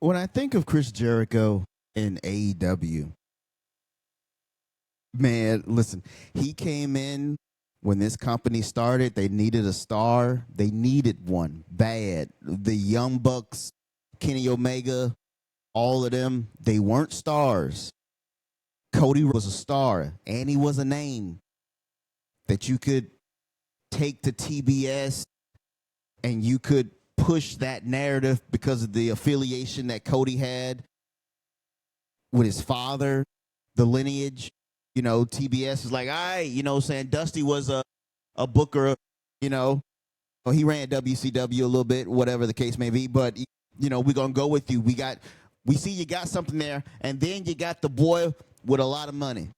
When I think of Chris Jericho in AEW, man, listen, he came in when this company started. They needed a star. They needed one bad. The Young Bucks, Kenny Omega, all of them, they weren't stars. Cody was a star, and he was a name that you could take to TBS and you could push that narrative because of the affiliation that Cody had with his father, the lineage. You know, TBS is like, all right, saying Dusty was a booker, you know, or he ran WCW a little bit, whatever the case may be. But, we're going to go with you. We see you got something there. And then you got the boy with a lot of money.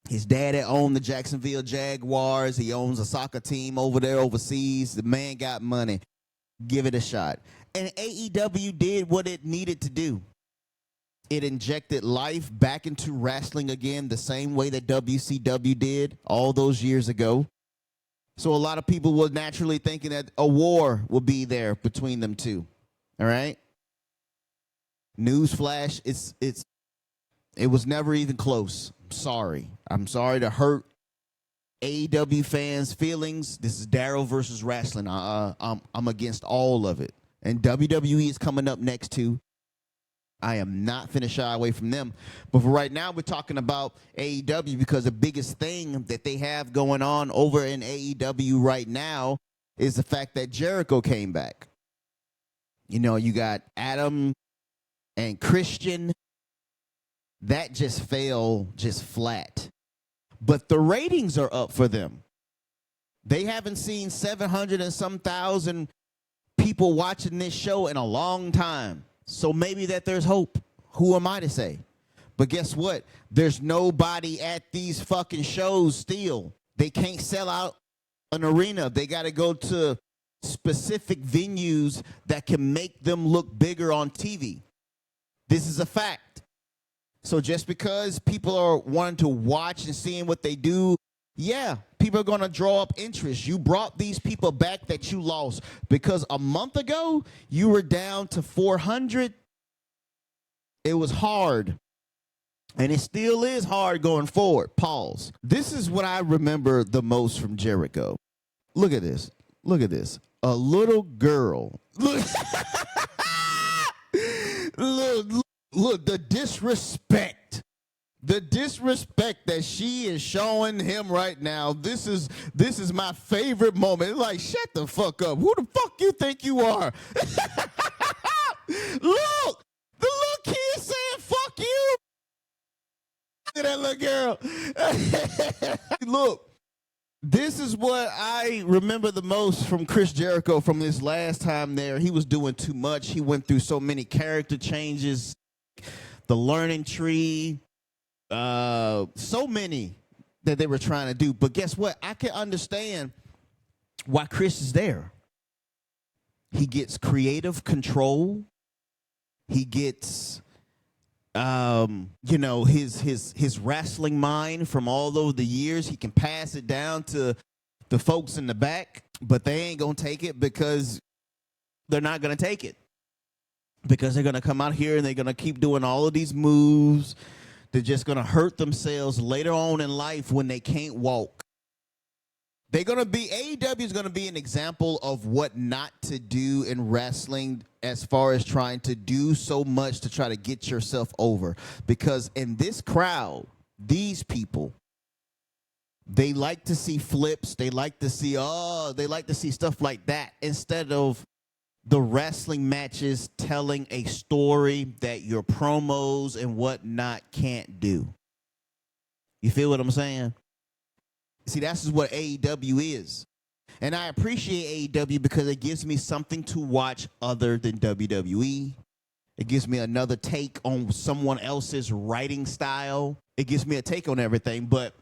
His dad had owned the Jacksonville Jaguars. He owns a soccer team over there overseas. The man got money. Give it a shot. And AEW did what it needed to do. It injected life back into wrestling again the same way that WCW did all those years ago. So a lot of people were naturally thinking that a war would be there between them two. All right? Newsflash, it was never even close. I'm sorry to hurt AEW fans' feelings. This is Daryl versus wrestling. I'm against all of it. And WWE is coming up next too. I am not finna shy away from them. But for right now, we're talking about AEW because the biggest thing that they have going on over in AEW right now is the fact that Jericho came back. You got Adam and Christian. That just fell flat. But the ratings are up for them. They haven't seen 700 and some thousand people watching this show in a long time. So maybe that there's hope. Who am I to say? But guess what? There's nobody at these fucking shows still. They can't sell out an arena. They got to go to specific venues that can make them look bigger on TV. This is a fact. So just because people are wanting to watch and seeing what they do, yeah, people are going to draw up interest. You brought these people back that you lost because a month ago you were down to 400. It was hard. And it still is hard going forward. Pause. This is what I remember the most from Jericho. Look at this. Look at this. A little girl. Look, look, the disrespect. The disrespect that she is showing him right now. This is my favorite moment. It's like, shut the fuck up. Who the fuck you think you are? Look, the little kid saying fuck you. Look at that little girl. Look, this is what I remember the most from Chris Jericho from his last time there. He was doing too much. He went through so many character changes. The learning tree. So many that they were trying to do. But guess what? I can understand why Chris is there. He gets creative control. He gets, his wrestling mind from all over the years. He can pass it down to the folks in the back, but they ain't going to take it because they're not going to take it. Because they're going to come out here and they're going to keep doing all of these moves. They're just going to hurt themselves later on in life when they can't walk. AEW is going to be an example of what not to do in wrestling as far as trying to do so much to try to get yourself over. Because in this crowd, these people, they like to see flips. They like to see stuff like that instead of the wrestling matches telling a story that your promos and whatnot can't do. You feel what I'm saying? See, that's what AEW is. And I appreciate AEW because it gives me something to watch other than WWE. It gives me another take on someone else's writing style. It gives me a take on everything, but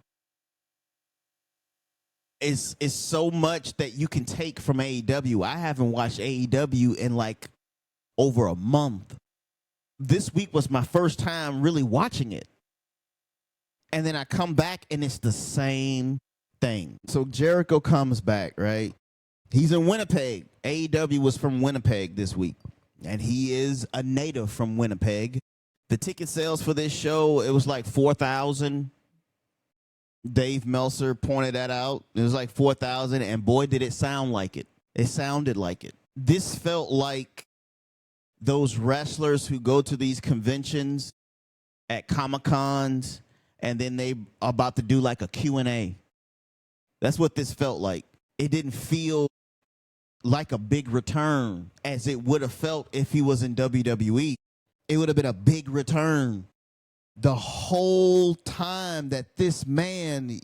it's so much that you can take from AEW. I haven't watched AEW in like over a month. This week was my first time really watching it. And then I come back and it's the same thing. So Jericho comes back, right? He's in Winnipeg. AEW was from Winnipeg this week. and he is a native from Winnipeg. The ticket sales for this show, it was like 4,000. Dave Meltzer pointed that out. It was like 4,000, and boy, did it sound like it. It sounded like it. This felt like those wrestlers who go to these conventions at Comic-Cons, and then they are about to do like a Q&A. That's what this felt like. It didn't feel like a big return as it would have felt if he was in WWE. It would have been a big return. The whole time that this man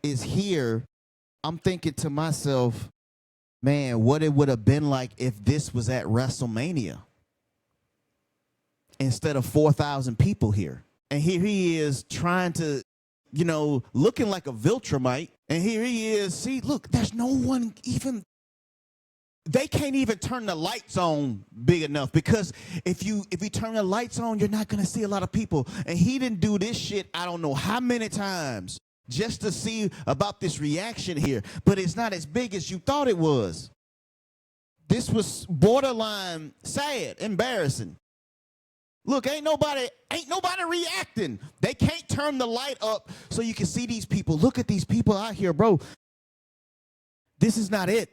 is here, I'm thinking to myself, man, what it would have been like if this was at WrestleMania instead of 4,000 people here. And here he is trying to, looking like a Viltrumite. And here he is. See, look, there's no one even. They can't even turn the lights on big enough, because if you turn the lights on, you're not going to see a lot of people. And he didn't do this shit I don't know how many times just to see about this reaction here. But it's not as big as you thought it was. This was borderline sad, embarrassing. Look, ain't nobody reacting. They can't turn the light up so you can see these people. Look at these people out here, bro. This is not it.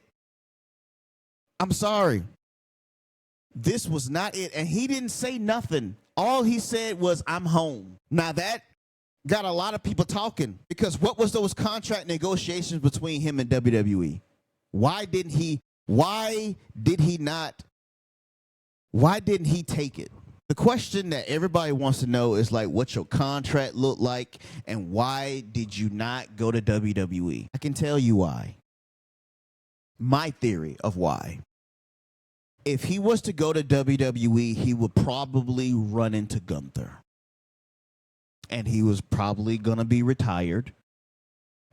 I'm sorry. This was not it. And he didn't say nothing. All he said was, I'm home. Now that got a lot of people talking, because what was those contract negotiations between him and WWE? Why didn't he take it? The question that everybody wants to know is like, what's your contract look like, and why did you not go to WWE? I can tell you why. My theory of why. If he was to go to WWE, he would probably run into Gunther. And he was probably going to be retired.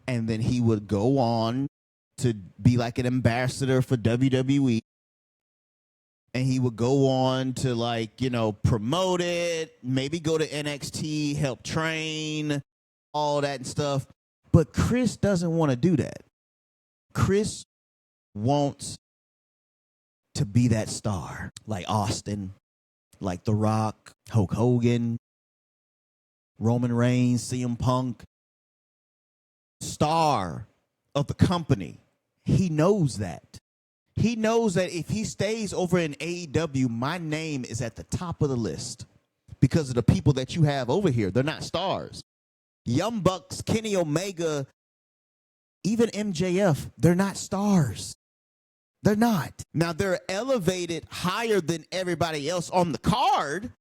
And then he would go on to be like an ambassador for WWE. And he would go on to promote it, maybe go to NXT, help train, all that and stuff. But Chris doesn't want to do that. Chris wants to be that star, like Austin, like The Rock, Hulk Hogan, Roman Reigns, CM Punk. Star of the company. He knows that. He knows that if he stays over in AEW, my name is at the top of the list because of the people that you have over here. They're not stars. Young Bucks, Kenny Omega, even MJF, they're not stars. They're not. Now, they're elevated higher than everybody else on the card,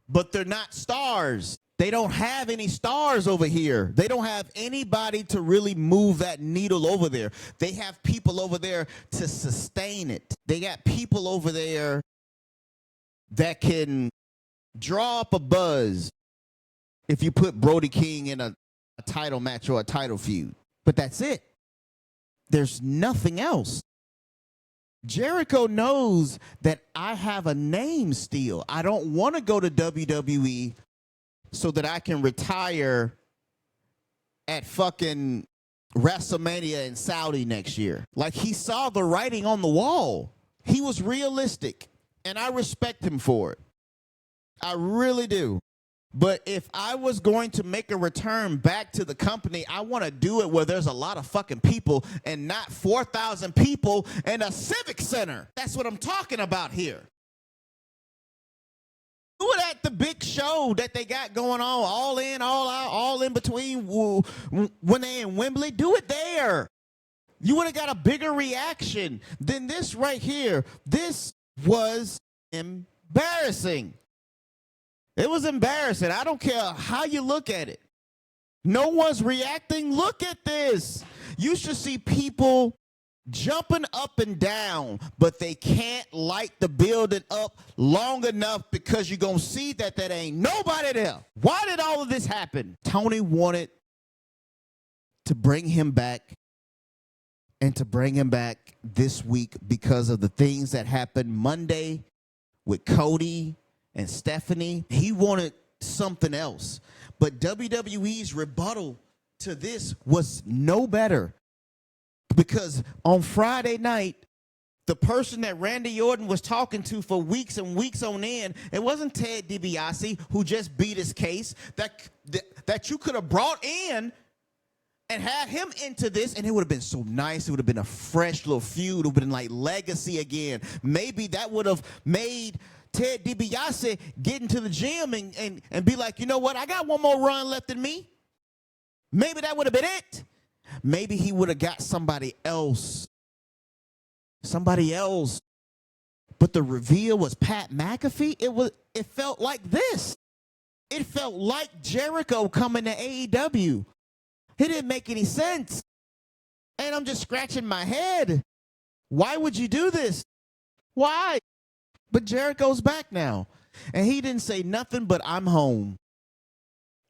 but they're not stars. They don't have any stars over here. They don't have anybody to really move that needle over there. They have people over there to sustain it. They got people over there that can draw up a buzz if you put Brody King in a title match or a title feud. But that's it. There's nothing else. Jericho knows that I have a name still. I don't want to go to WWE so that I can retire at fucking WrestleMania in Saudi next year. Like, he saw the writing on the wall. He was realistic, and I respect him for it. I really do. But if I was going to make a return back to the company, I want to do it where there's a lot of fucking people and not 4,000 people in a civic center. That's what I'm talking about here. Do it at the big show that they got going on, all in, all out, all in between. When they in Wembley, do it there. You would have got a bigger reaction than this right here. This was embarrassing. It was embarrassing. I don't care how you look at it. No one's reacting. Look at this. You should see people jumping up and down, but they can't light the building up long enough because you're going to see that ain't nobody there. Why did all of this happen? Tony wanted to bring him back, and to bring him back this week because of the things that happened Monday with Cody and Stephanie. He wanted something else. But WWE's rebuttal to this was no better. Because on Friday night, The person that Randy Orton was talking to for weeks and weeks on end, it wasn't Ted DiBiase who just beat his case, that you could have brought in and had him into this, and it would have been so nice. It would have been a fresh little feud. It would have been like legacy again. Maybe that would have made Ted DiBiase get into the gym and be like, you know what? I got one more run left in me. Maybe that would have been it. Maybe he would have got somebody else. Somebody else. But the reveal was Pat McAfee. It felt like this. It felt like Jericho coming to AEW. It didn't make any sense. And I'm just scratching my head. Why would you do this? Why? But Jericho's back now. And he didn't say nothing but I'm home.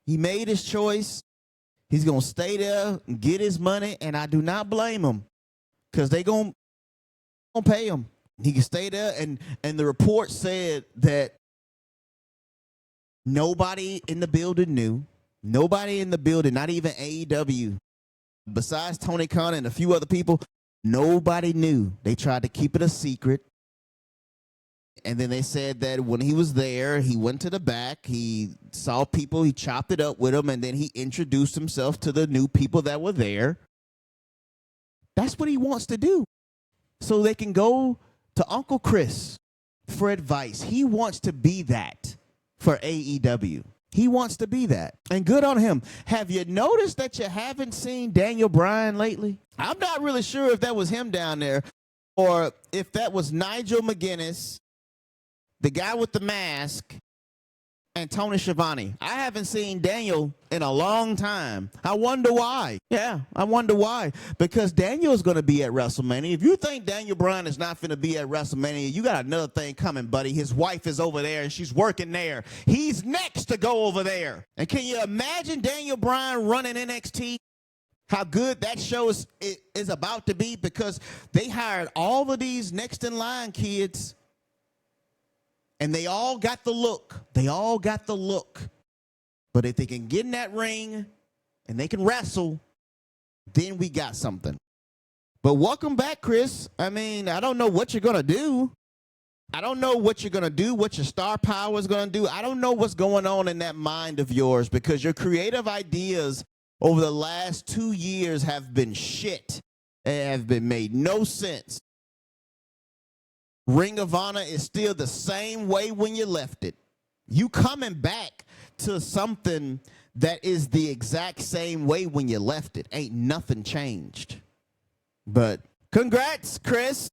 He made his choice. He's going to stay there and get his money. And I do not blame him. Because they're going to pay him. He can stay there. And the report said that nobody in the building knew. Nobody in the building, not even AEW, besides Tony Khan and a few other people, nobody knew. They tried to keep it a secret. And then they said that when he was there, he went to the back, he saw people, he chopped it up with them, and then he introduced himself to the new people that were there. That's what he wants to do. So they can go to Uncle Chris for advice. He wants to be that for AEW. He wants to be that. And good on him. Have you noticed that you haven't seen Daniel Bryan lately? I'm not really sure if that was him down there or if that was Nigel McGuinness, the guy with the mask, and Tony Schiavone. I haven't seen Daniel in a long time. I wonder why. Yeah, I wonder why. Because Daniel's going to be at WrestleMania. If you think Daniel Bryan is not going to be at WrestleMania, you got another thing coming, buddy. His wife is over there, and she's working there. He's next to go over there. And can you imagine Daniel Bryan running NXT? How good that show is about to be, because they hired all of these next-in-line kids, and they all got the look. They all got the look. But if they can get in that ring and they can wrestle, then we got something. But welcome back, Chris. I mean, I don't know what you're going to do. I don't know what you're going to do, what your star power is going to do. I don't know what's going on in that mind of yours, because your creative ideas over the last 2 years have been shit. They have been made no sense. Ring of Honor is still the same way when you left it. You coming back to something that is the exact same way when you left it. Ain't nothing changed. But congrats, Chris.